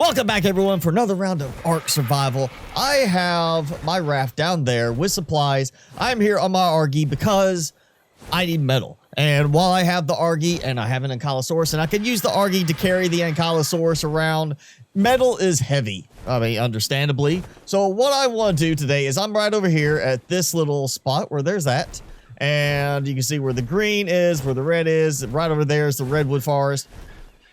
Welcome back, everyone, for another round of Ark Survival. I have my raft down there with supplies. I'm here on my Argy because I need metal. And while I have the Argy and I have an Ankylosaurus, and I can use the Argy to carry the Ankylosaurus around, metal is heavy. I mean, understandably. So what I want to do today is I'm right over here at this little spot where there's that. And you can see where the green is, where the red is. Right over there is the redwood forest.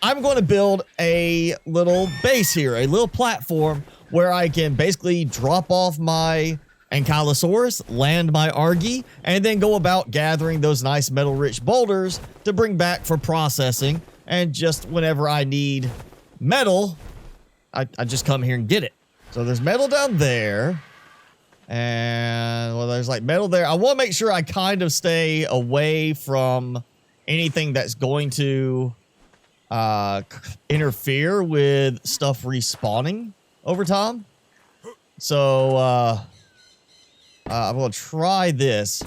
I'm going to build a little base here, a little platform where I can basically drop off my Ankylosaurus, land my Argy, and then go about gathering those nice metal-rich boulders to bring back for processing. And just whenever I need metal, I just come here and get it. So there's metal down there. And, well, there's like metal there. I want to make sure I kind of stay away from anything that's going to interfere with stuff respawning over time. So I'm gonna try this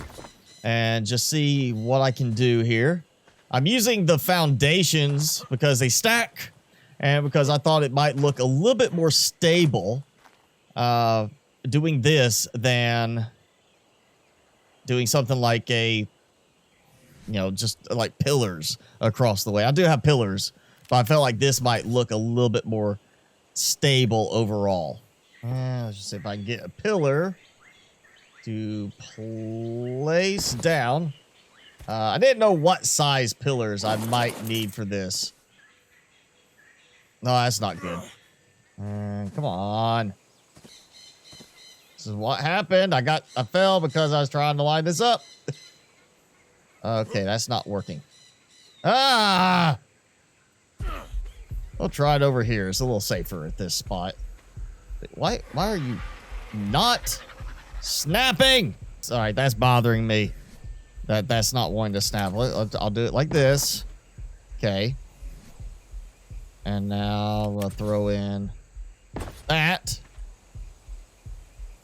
and just see what I can do here. I'm using the foundations because they stack and because I thought it might look a little bit more stable doing this than doing something like a, you know, just like pillars across the way. I do have pillars, but I felt like this might look a little bit more stable overall. Let's just see if I can get a pillar to place down. I didn't know what size pillars I might need for this. No, that's not good. Come on. This is what happened. I fell because I was trying to line this up. Okay, that's not working. Ah! We'll try it over here. It's a little safer at this spot. Why are you not snapping? All right, that's bothering me. That's not wanting to snap. I'll do it like this. Okay. And now we'll throw in that.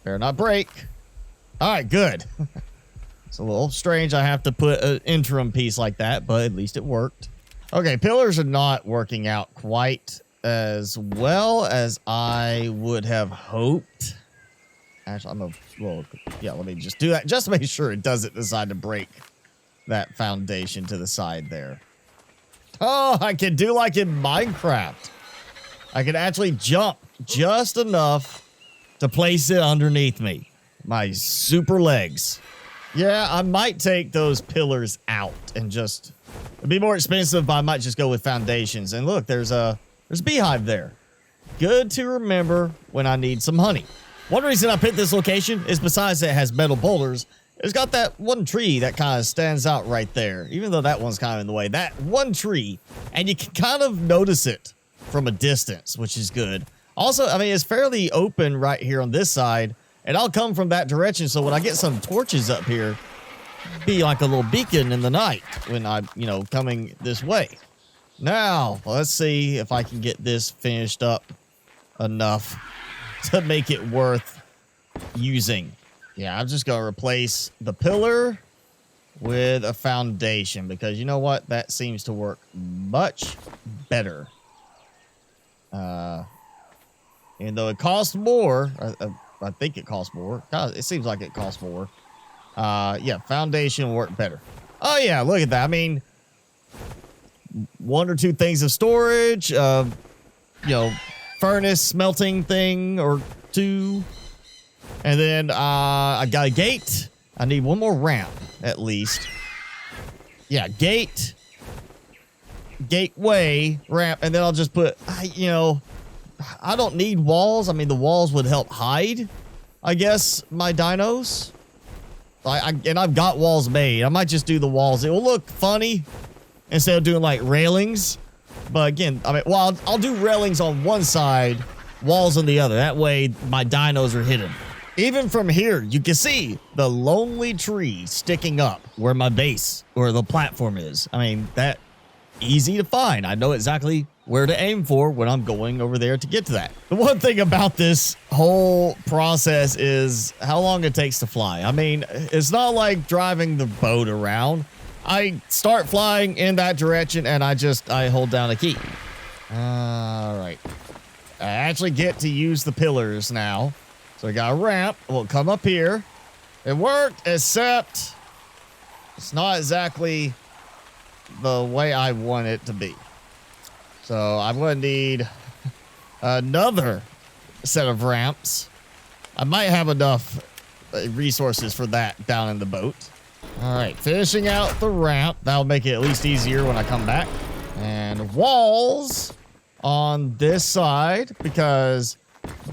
Better not break. All right, good. It's a little strange I have to put an interim piece like that, but at least it worked. Okay, pillars are not working out quite as well as I would have hoped. Actually, let me just do that just to make sure it doesn't decide to break that foundation to the side there. Oh, I can do like in Minecraft. I can actually jump just enough to place it underneath me. My super legs. Yeah, I might take those pillars out and just... It'd be more expensive, but I might just go with foundations. And look, there's a beehive there. Good to remember when I need some honey. One reason I picked this location is besides it has metal boulders, it's got that one tree that kind of stands out right there. Even though that one's kind of in the way. That one tree, and you can kind of notice it from a distance, which is good. Also, I mean, it's fairly open right here on this side. And I'll come from that direction, so when I get some torches up here, be like a little beacon in the night when I'm, coming this way. Now, let's see if I can get this finished up enough to make it worth using. Yeah, I'm just going to replace the pillar with a foundation because you know what? That seems to work much better. Even though it costs more... I think it costs more. God, it seems like it costs more. Yeah, foundation will work better. Oh, yeah, look at that. I mean, one or two things of storage, furnace, smelting thing or two. And then I got a gate. I need one more ramp, at least. Yeah, gate, gateway, ramp, and then I'll just put, I don't need walls. I mean, the walls would help hide, I guess, my dinos. And I've got walls made. I might just do the walls. It will look funny instead of doing, like, railings. But, again, I mean, well, I'll do railings on one side, walls on the other. That way, my dinos are hidden. Even from here, you can see the lonely tree sticking up where my base or the platform is. I mean, that easy to find. I know exactly where to aim for when I'm going over there to get to that. The one thing about this whole process is how long it takes to fly. I mean, it's not like driving the boat around. I start flying in that direction and I hold down a key. All right. I actually get to use the pillars now. So we got a ramp. We'll come up here. It worked, except it's not exactly the way I want it to be. So I'm going to need another set of ramps. I might have enough resources for that down in the boat. All right, finishing out the ramp. That'll make it at least easier when I come back. And walls on this side because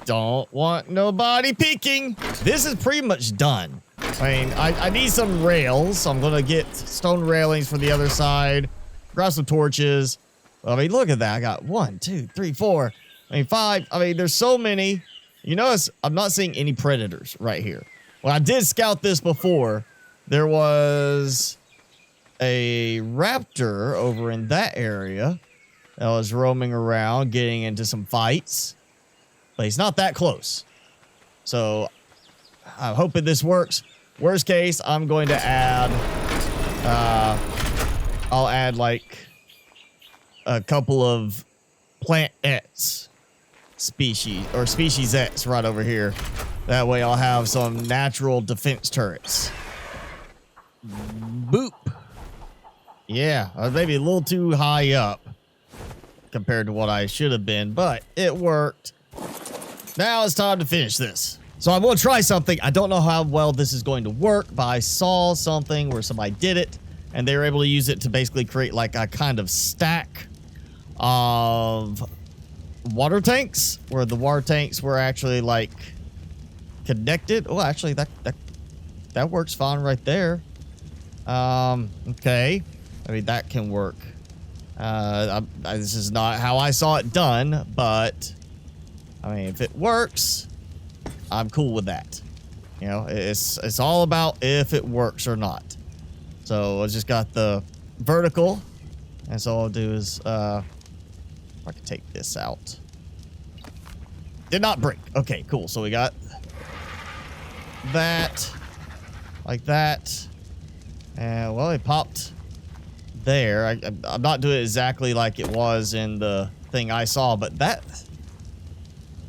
don't want nobody peeking. This is pretty much done. I mean, I need some rails, so I'm going to get stone railings for the other side. Grab some torches. I mean, look at that. I got 1, 2, 3, 4. I mean, 5. I mean, there's so many. You notice I'm not seeing any predators right here. When I did scout this before, there was a raptor over in that area that was roaming around, getting into some fights. But he's not that close. So I'm hoping this works. Worst case, I'm going to add, I'll add like a couple of plant X species or species X right over here. That way I'll have some natural defense turrets. Boop. Yeah, I was maybe a little too high up compared to what I should have been, but it worked. Now it's time to finish this. So I'm going to try something. I don't know how well this is going to work, but I saw something where somebody did it, and they were able to use it to basically create like a kind of stack of water tanks, where the water tanks were actually like connected. Oh, actually, that works fine right there. Okay. I mean, that can work. This is not how I saw it done, but I mean, if it works, I'm cool with that. You know, it's all about if it works or not. So I just got the vertical, and so all I'll do is I can take this out. Did not break. Okay, cool. So we got that, like that, and well, it popped there. I'm not doing it exactly like it was in the thing I saw, but that.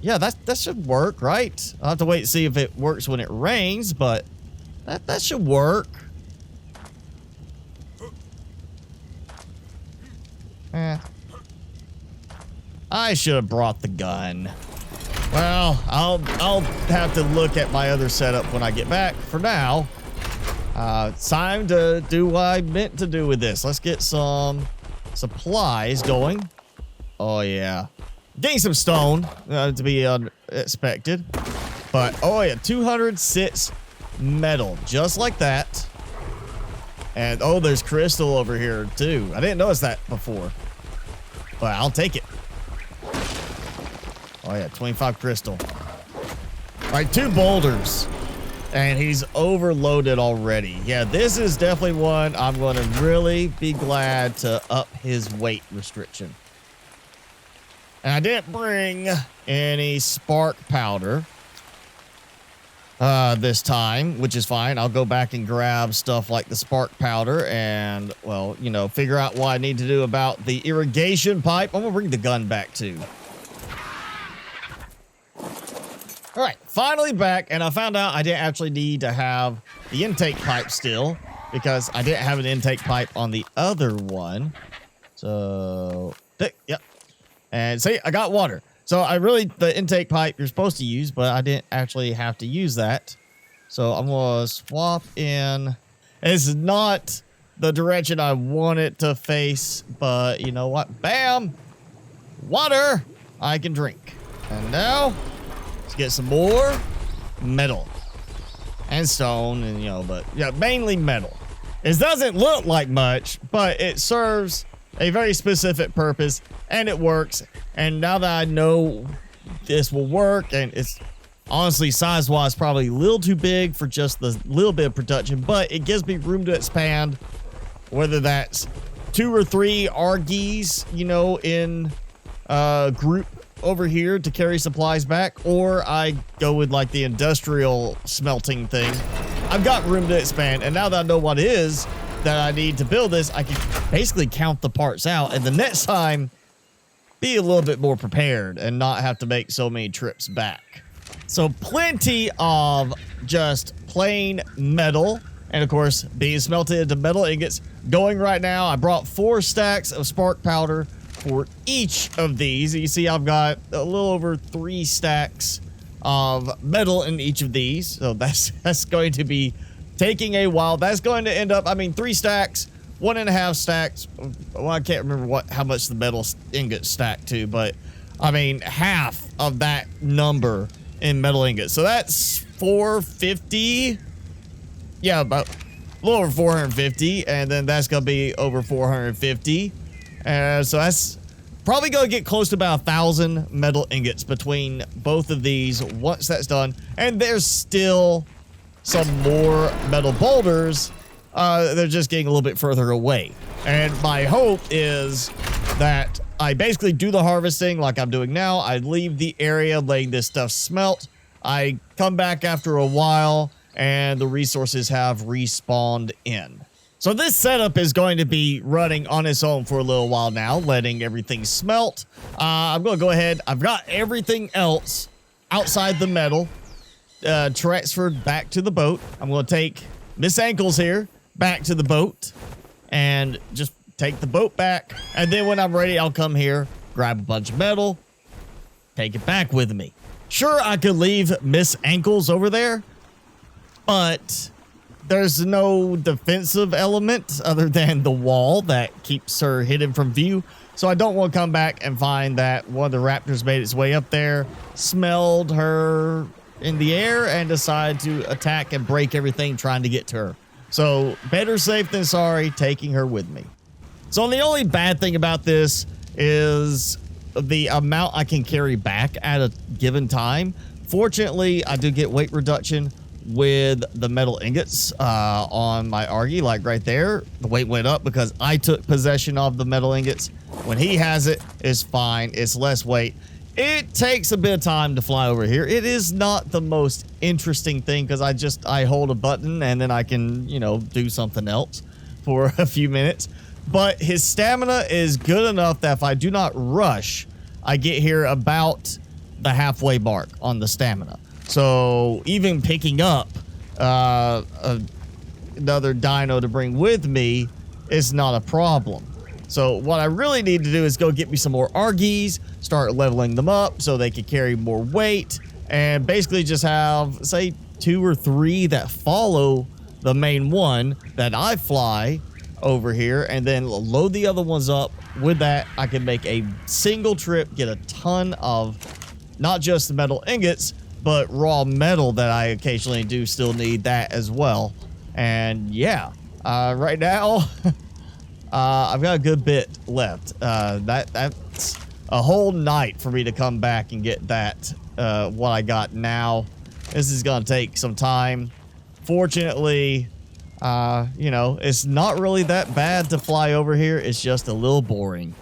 Yeah, that should work, right? I'll have to wait and see if it works when it rains, but that should work. I should have brought the gun. Well, I'll have to look at my other setup when I get back. For now, it's time to do what I meant to do with this. Let's get some supplies going. Oh, yeah. Getting some stone, to be expected. But, oh yeah, 206 metal, just like that. And, oh, there's crystal over here, too. I didn't notice that before. But I'll take it. Oh, yeah, 25 crystal. All right, 2 boulders. And he's overloaded already. Yeah, this is definitely one I'm going to really be glad to up his weight restriction. And I didn't bring any spark powder this time, which is fine. I'll go back and grab stuff like the spark powder and, well, you know, figure out what I need to do about the irrigation pipe. I'm going to bring the gun back, too. All right, finally back, and I found out I didn't actually need to have the intake pipe still because I didn't have an intake pipe on the other one. So, yep. And see, I got water. So the intake pipe you're supposed to use, but I didn't actually have to use that. So I'm going to swap in. It's not the direction I want it to face, but you know what? Bam! Water I can drink. And now, let's get some more metal and stone and, you know, but yeah, mainly metal. It doesn't look like much, but it serves a very specific purpose, and it works. And now that I know this will work, and it's honestly size-wise probably a little too big for just the little bit of production, but it gives me room to expand, whether that's 2 or 3 Argies, you know, in a group over here to carry supplies back, or I go with like the industrial smelting thing. I've got room to expand, and now that I know what it is that I need to build this, I can basically count the parts out, and the next time be a little bit more prepared and not have to make so many trips back. So plenty of just plain metal. And of course, being smelted into metal ingots going right now. I brought 4 stacks of spark powder for each of these. You see I've got a little over 3 stacks of metal in each of these. So that's going to be taking a while. That's going to end up, I mean, 3 stacks, 1.5 stacks. Well, I can't remember how much the metal ingot stacked to, but I mean, half of that number in metal ingots. So that's 450. Yeah, about a little over 450, and then that's gonna be over 450. So that's probably gonna get close to about 1,000 metal ingots between both of these once that's done. And there's still some more metal boulders. They're just getting a little bit further away. And my hope is that I basically do the harvesting like I'm doing now. I leave the area letting this stuff smelt. I come back after a while, and the resources have respawned in. So this setup is going to be running on its own for a little while now, letting everything smelt. I'm going to go ahead. I've got everything else outside the metal transferred back to the boat. I'm going to take Miss Ankles here back to the boat and just take the boat back. And then when I'm ready, I'll come here, grab a bunch of metal, take it back with me. Sure, I could leave Miss Ankles over there, but there's no defensive element other than the wall that keeps her hidden from view. So I don't want to come back and find that one of the raptors made its way up there, smelled her in the air, and decided to attack and break everything trying to get to her. So better safe than sorry, taking her with me. So the only bad thing about this is the amount I can carry back at a given time. Fortunately, I do get weight reduction with the metal ingots on my Argy, like right there. The weight went up because I took possession of the metal ingots. When he has it, it's fine. It's less weight. It takes a bit of time to fly over here. It is not the most interesting thing because I hold a button and then I can, you know, do something else for a few minutes. But his stamina is good enough that if I do not rush, I get here about the halfway mark on the stamina. So even picking up another dino to bring with me is not a problem. So what I really need to do is go get me some more Argies, start leveling them up so they can carry more weight, and basically just have, say, 2 or 3 that follow the main one that I fly over here, and then load the other ones up. With that, I can make a single trip, get a ton of not just the metal ingots, but raw metal that I occasionally do still need that as well. And yeah, right now, I've got a good bit left. That's a whole night for me to come back and get that, what I got now. This is going to take some time. Fortunately, you know, it's not really that bad to fly over here. It's just a little boring.